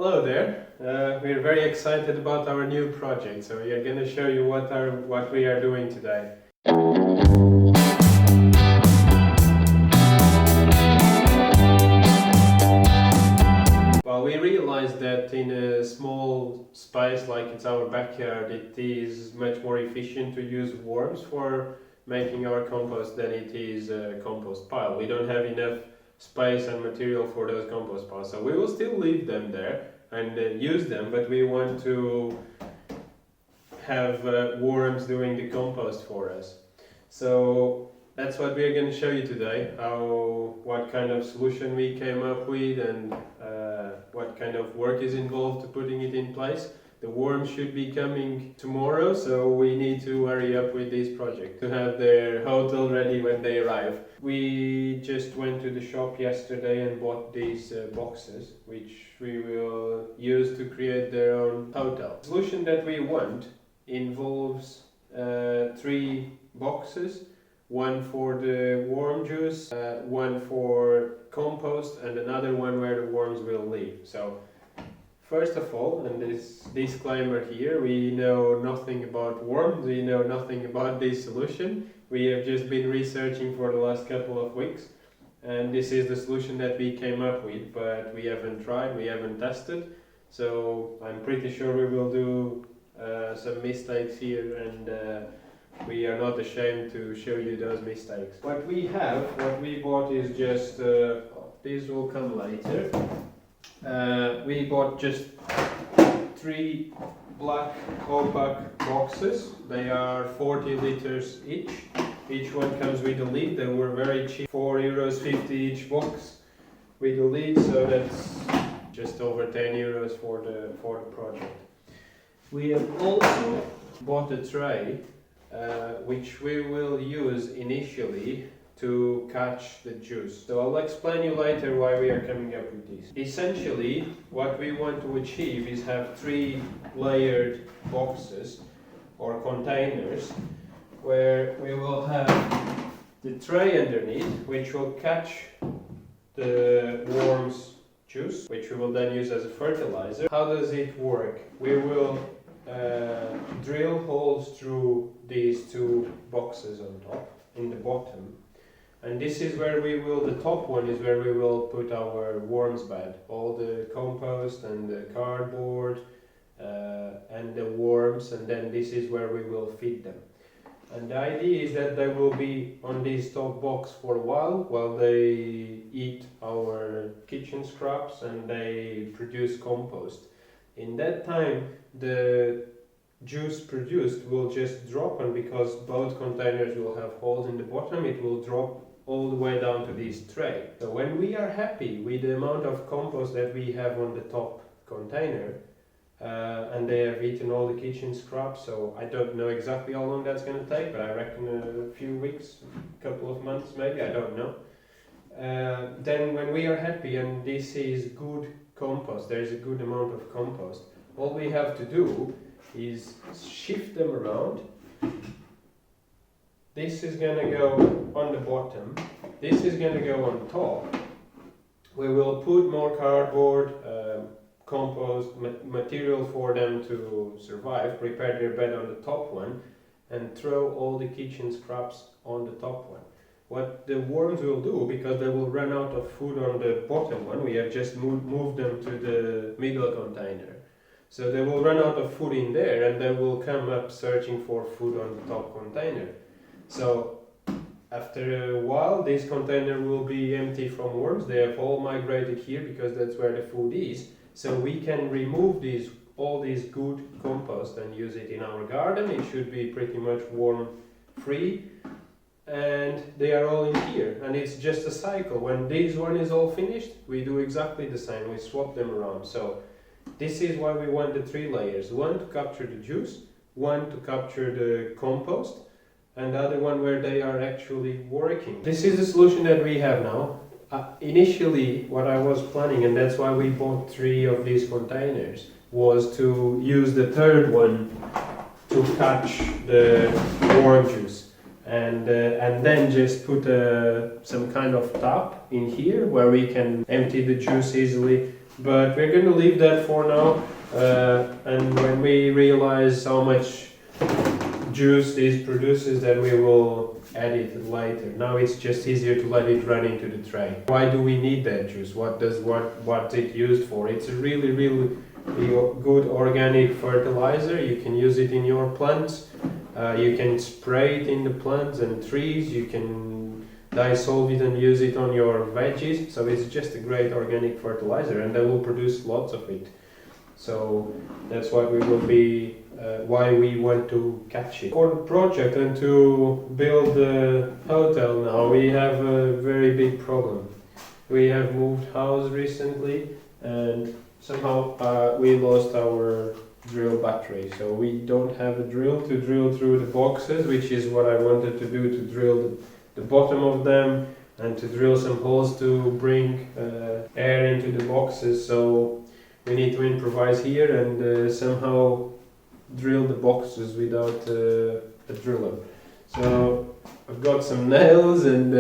Hello there. We're very excited about our new project, so we are going to show you what we are doing today. Well, we realized that in a small space like it's our backyard, it is much more efficient to use worms for making our compost than it is a compost pile. We don't have enough space and material for those compost piles, so we will still leave them there and use them, but we want to have worms doing the compost for us. So that's what we're going to show you today, what kind of solution we came up with and what kind of work is involved to putting it in place. The worms should be coming tomorrow, so we need to hurry up with this project to have their hotel ready when they arrive. We just went to the shop yesterday and bought these boxes, which we will use to create their own hotel. The solution that we want involves 3 boxes, one for the worm juice, one for compost, and another one where the worms will live. So first of all, and this disclaimer here, we know nothing about worms, we know nothing about this solution. We have just been researching for the last couple of weeks, and this is the solution that we came up with, but we haven't tried, we haven't tested, so I'm pretty sure we will do some mistakes here, and we are not ashamed to show you those mistakes. What we bought is just, these will come later. We bought just 3 black opaque boxes. They are 40 liters each. Each one comes with a lid. They were very cheap, €4.50 each box with a lid, so that's just over 10 euros for the project. We have also bought a tray which we will use initially to catch the juice. So I'll explain you later why we are coming up with this. Essentially, what we want to achieve is have 3 layered boxes or containers where we will have the tray underneath, which will catch the worm's juice, which we will then use as a fertilizer. How does it work? We will drill holes through these 2 boxes on top, in the bottom, and this is where the top one is where we will put our worms bed, all the compost and the cardboard and the worms, and then this is where we will feed them. And the idea is that they will be on this top box for a while they eat our kitchen scraps and they produce compost. In that time, the juice produced will just drop, and because both containers will have holes in the bottom, it will drop all the way down to this tray. So when we are happy with the amount of compost that we have on the top container, and they have eaten all the kitchen scraps, so I don't know exactly how long that's going to take, but I reckon a few weeks, a couple of months maybe, I don't know. Then when we are happy and this is good compost, there is a good amount of compost, all we have to do is shift them around. This is going to go on the bottom, this is going to go on top. We will put more cardboard, compost, material for them to survive, prepare their bed on the top one, and throw all the kitchen scraps on the top one. What the worms will do, because they will run out of food on the bottom one, we have just moved them to the middle container. So they will run out of food in there and they will come up searching for food on the top container. So after a while this container will be empty from worms. They have all migrated here because that's where the food is. So we can remove all these good compost and use it in our garden. It should be pretty much worm free. And they are all in here, and it's just a cycle. When this one is all finished, we do exactly the same, we swap them around. So this is why we want the 3 layers, one to capture the juice, one to capture the compost, and the other one where they are actually working. This is the solution that we have now. Initially what I was planning, and that's why we bought 3 of these containers, was to use the 3rd one to catch the worm juice. And then just put some kind of tap in here where we can empty the juice easily but we're going to leave that for now. And when we realize how much juice this produces, then we will add it later. Now it's just easier to let it run into the tray. Why do we need that juice? What's it used for? It's a really good organic fertilizer. You can use it in your plants. You can spray it in the plants and trees. You can dissolve it and use it on your veggies. So it's just a great organic fertilizer, and they will produce lots of it. So that's why why we want to catch it. For the project and to build the hotel now, we have a very big problem. We have moved house recently, and somehow we lost our drill battery. So we don't have a drill to drill through the boxes, which is what I wanted to do, to drill the bottom of them and to drill some holes to bring air into the boxes. So we need to improvise here and somehow drill the boxes without a driller. So I've got some nails and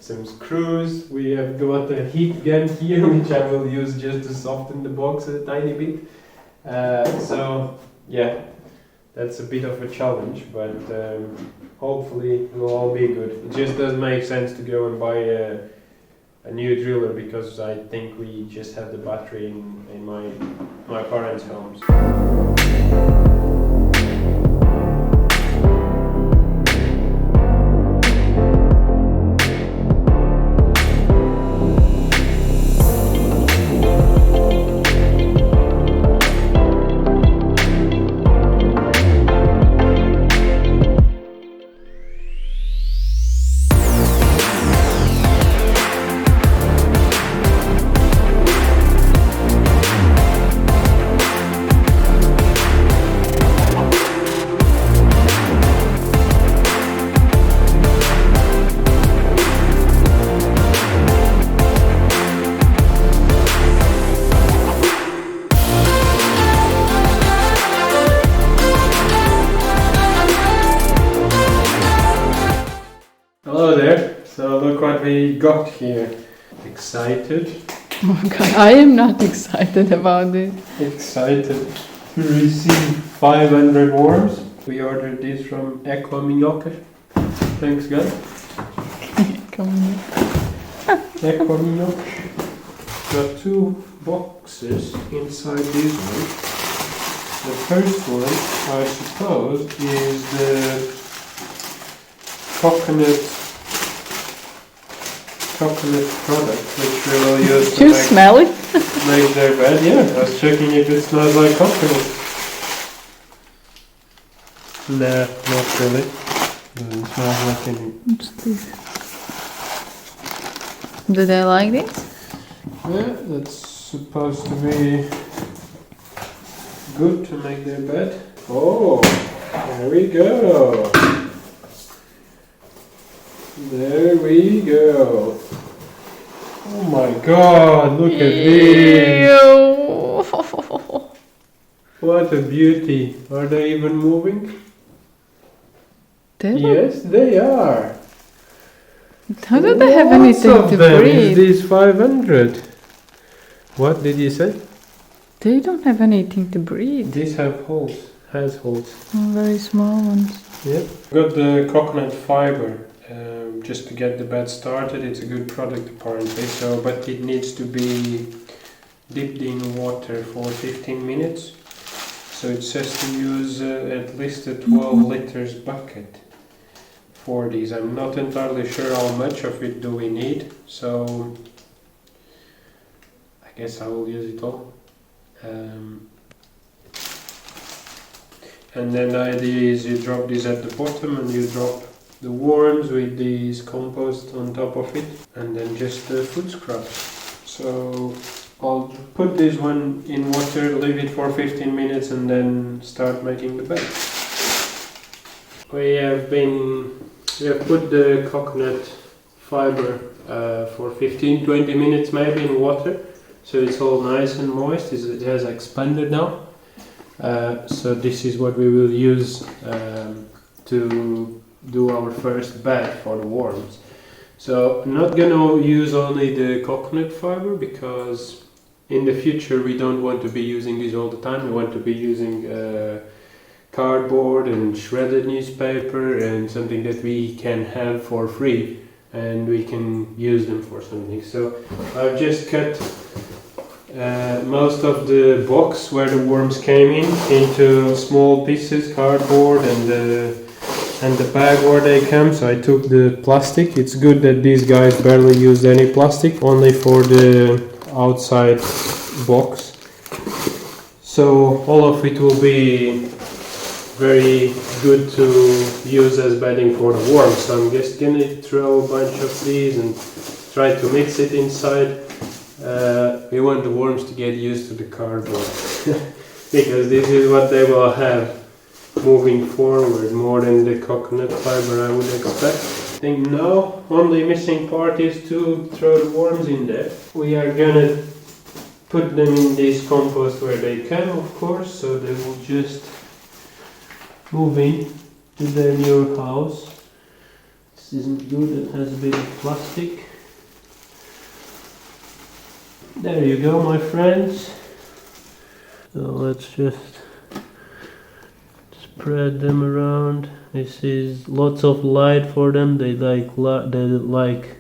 some screws. We have got a heat gun here, which I will use just to soften the box a tiny bit. So yeah, that's a bit of a challenge, but hopefully it will all be good. It just doesn't make sense to go and buy a new driller, because I think we just have the battery in my parents' homes. Hello there, so look what we got here. Excited? Oh my god, I am not excited about it. Excited to receive 500 worms. We ordered this from Equa Minhoca. Thanks God. Come on. Equa Minhoca. Got 2 boxes inside this one. The first one, I suppose, is the coconut product, which we will use to smell it? make their bed. Yeah, I was checking if it smells like coconut. Nah, not really. Doesn't smell like any. What's this? Do they like this? Yeah, that's supposed to be good to make their bed. Oh, there we go. There we go. Oh my god, look at these. What a beauty. Are they even moving? Yes, they are. How do they have anything to breathe? Is this 500? What did you say? They don't have anything to breathe. These have holes. Has holes. Oh, very small ones. Yep. Got the coconut fiber. Just to get the bed started. It's a good product apparently, but it needs to be dipped in water for 15 minutes. So it says to use at least a 12 liters bucket for these. I'm not entirely sure how much of it do we need, so I guess I will use it all. And then the idea is you drop this at the bottom and you drop the worms with this compost on top of it, and then just the food scraps. So I'll put this one in water, leave it for 15 minutes and then start making the bed. We have put the coconut fiber for 15-20 minutes maybe in water, so it's all nice and moist. It has expanded now. So this is what we will use to do our first bed for the worms. So I'm not gonna use only the coconut fiber, because in the future we don't want to be using these all the time. We want to be using cardboard and shredded newspaper and something that we can have for free and we can use them for something. So I've just cut most of the box where the worms came in into small pieces, cardboard and the bag where they come. So I took the plastic. It's good that these guys barely used any plastic, only for the outside box. So all of it will be very good to use as bedding for the worms. So I'm just gonna throw a bunch of these and try to mix it inside. We want the worms to get used to the cardboard because this is what they will have moving forward, more than the coconut fiber I would expect. I think now only missing part is to throw the worms in there. We are gonna put them in this compost where they can, of course, so they will just move in to their new house. This isn't good, it has a bit of plastic. There you go, my friends. So let's just spread them around. This is lots of light for them. They like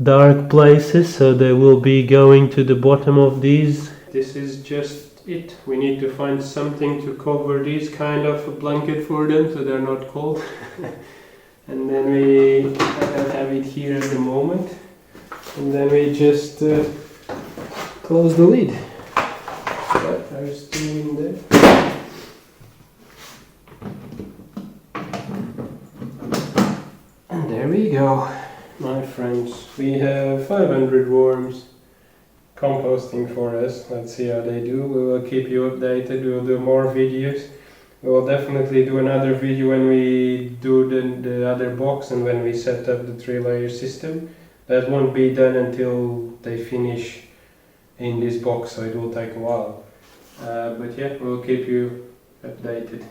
dark places, so they will be going to the bottom of these. This is just it. We need to find something to cover these, kind of a blanket for them so they're not cold. And then I don't have it here at the moment. And then we just close the lid. But there's two in there. And there we go, my friends. We have 500 worms composting for us. Let's see how they do. We will keep you updated. We will do more videos. We will definitely do another video when we do the other box and when we set up the 3-layer system. That won't be done until they finish in this box, so it will take a while. But yeah, we'll keep you updated.